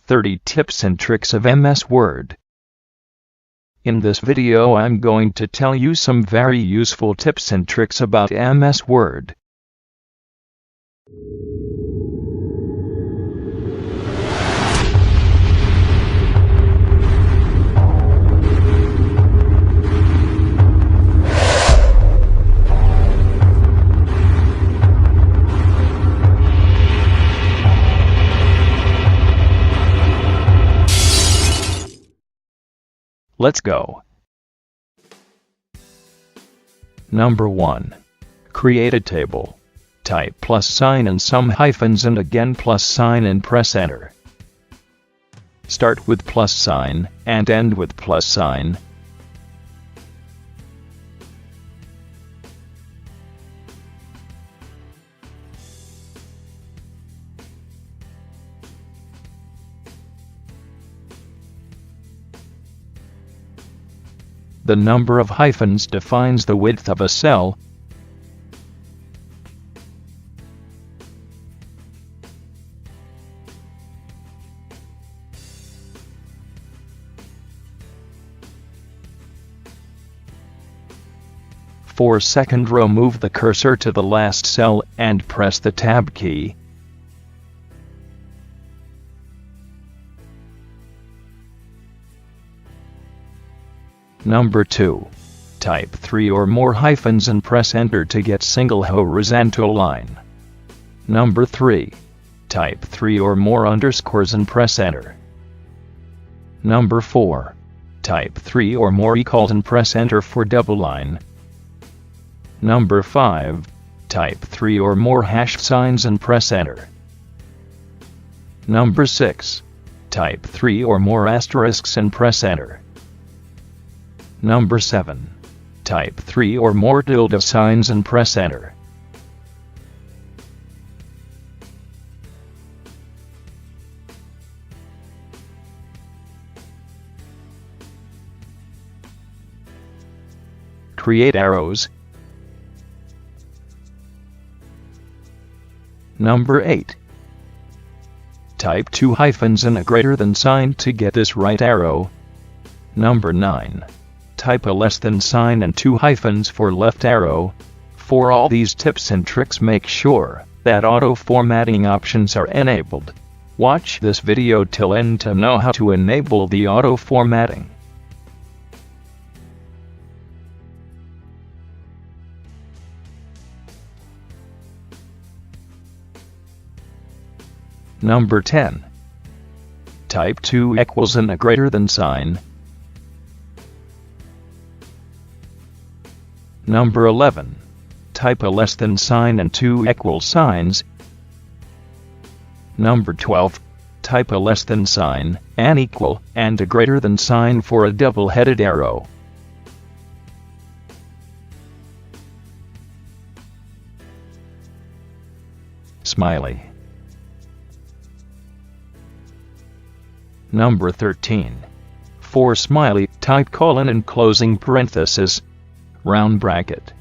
30 Tips and Tricks of MS Word. In this video I'm going to tell you some very useful tips and tricks about MS Word. Let's go. Number 1. Create a table. Type +sign and some hyphens and again +sign and press enter. Start with +sign and end with +sign. The number of hyphens defines the width of a cell. For second row, move the cursor to the last cell and press the Tab key. Number 2. Type 3 or more hyphens and press enter to get single horizontal line. Number 3. Type 3 or more underscores and press enter. Number 4. Type 3 or more equals and press enter for double line. Number 5. Type 3 or more hash signs and press enter. Number 6. Type 3 or more asterisks and press enter. Number 7. Type 3 or more tilde signs and press enter. Create arrows. Number 8. Type 2 hyphens and a greater than sign to get this right arrow. Number 9. Type a less than sign and 2 hyphens for left arrow. For all these tips and tricks, make sure that auto formatting options are enabled. Watch this video till end to know how to enable the auto formatting. Number 10. Type 2 equals and a greater than sign. Number 11. Type a less than sign and 2 equal signs. Number 12. Type a less than sign, an equal, and a greater than sign for a double-headed arrow. Smiley. Number 13. For smiley, type colon and closing parenthesis, round bracket.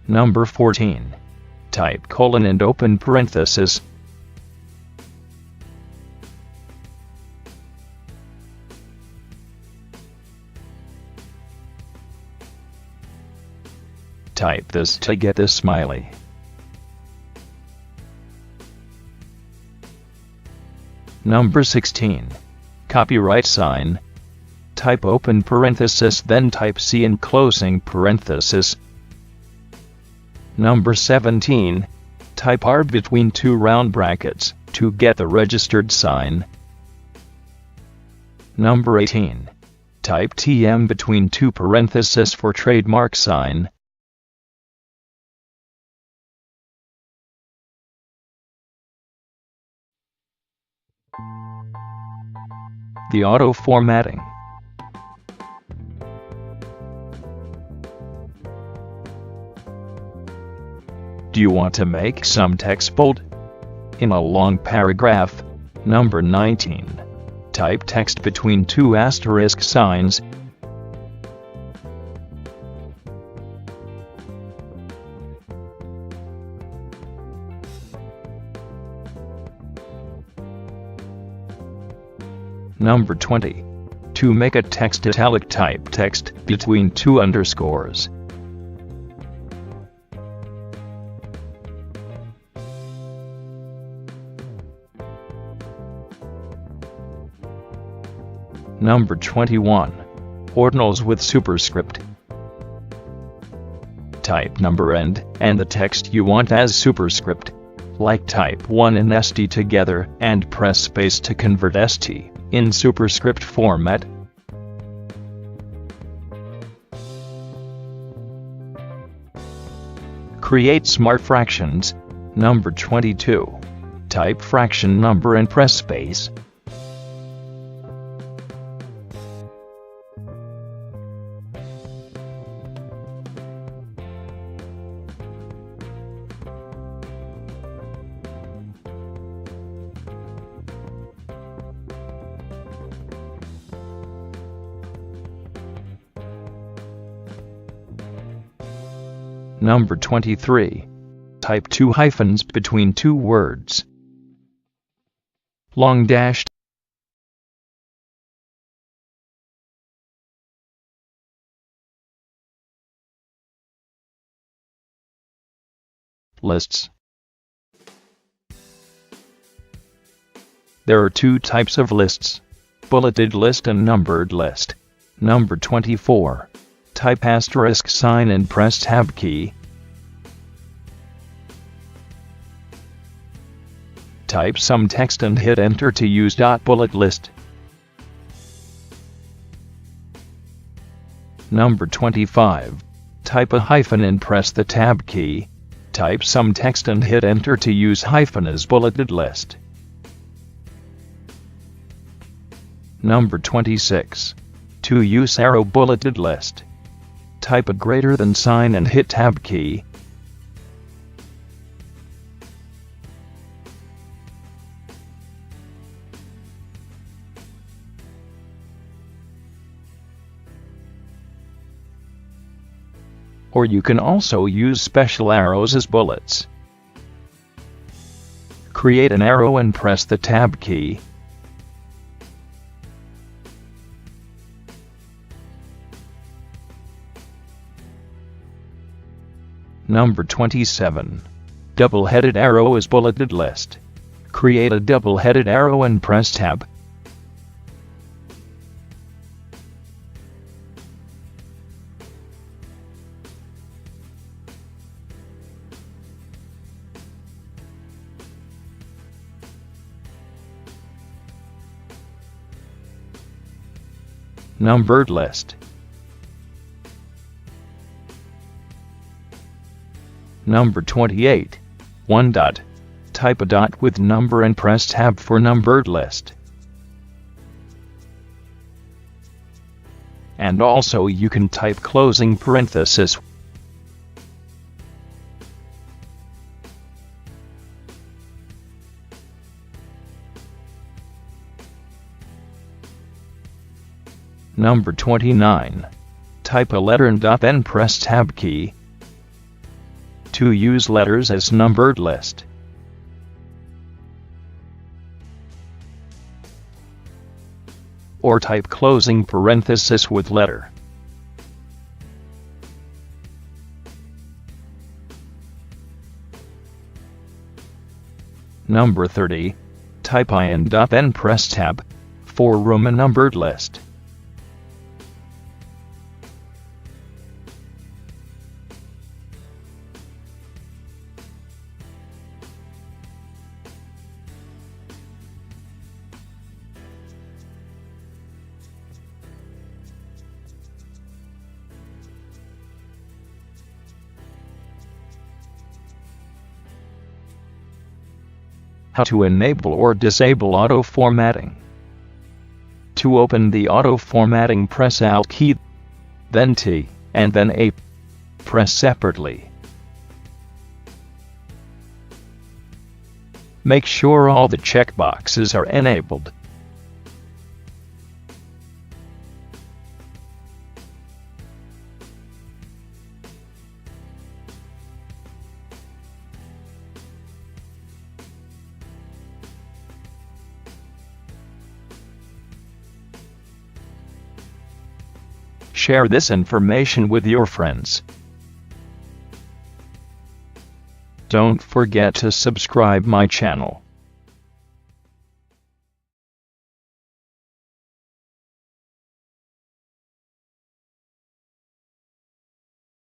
Number 14. Type colon and open parenthesis. Type this to get this smiley. Number 16. Copyright sign. Type open parenthesis then type C in closing parenthesis. Number 17. Type R between 2 round brackets to get the registered sign. Number 18. Type TM between 2 parentheses for trademark sign. The auto formatting. Do you want to make some text bold? In a long paragraph. Number 19. Type text between 2 asterisk signs. Number 20. To make a text italic, type text between two underscores. Number 21. Ordinals with superscript. Type number and the text you want as superscript. Like type 1 and ST together and press space to convert ST in superscript format. Create smart fractions. Number 22. Type fraction number and press space. Number 23. Type 2 hyphens between two words. Long dash. Lists. There are two types of lists: bulleted list and numbered list. Number 24. Type asterisk sign and press tab key. Type some text and hit enter to use .bullet list. Number 25. Type a hyphen and press the tab key. Type some text and hit enter to use hyphen as bulleted list. Number 26. To use arrow bulleted list. Type a greater than sign and hit tab key. Or you can also use special arrows as bullets. Create an arrow and press the tab key. Number 27. Double-headed arrow is bulleted list. Create a double-headed arrow and press tab. Numbered list. Number 28. 1 dot. Type a dot with number and press tab for numbered list. And also you can type closing parenthesis. Number 29. Type a letter and dot then press tab key. To use letters as numbered list. Or type closing parenthesis with letter. Number 30. Type I and dot then press tab for Roman numbered list. How to enable or disable auto formatting. To open the auto formatting, press Alt key, then T, and then A. Press separately. Make sure all the checkboxes are enabled. share this information with your friends. Don't forget to subscribe my channel.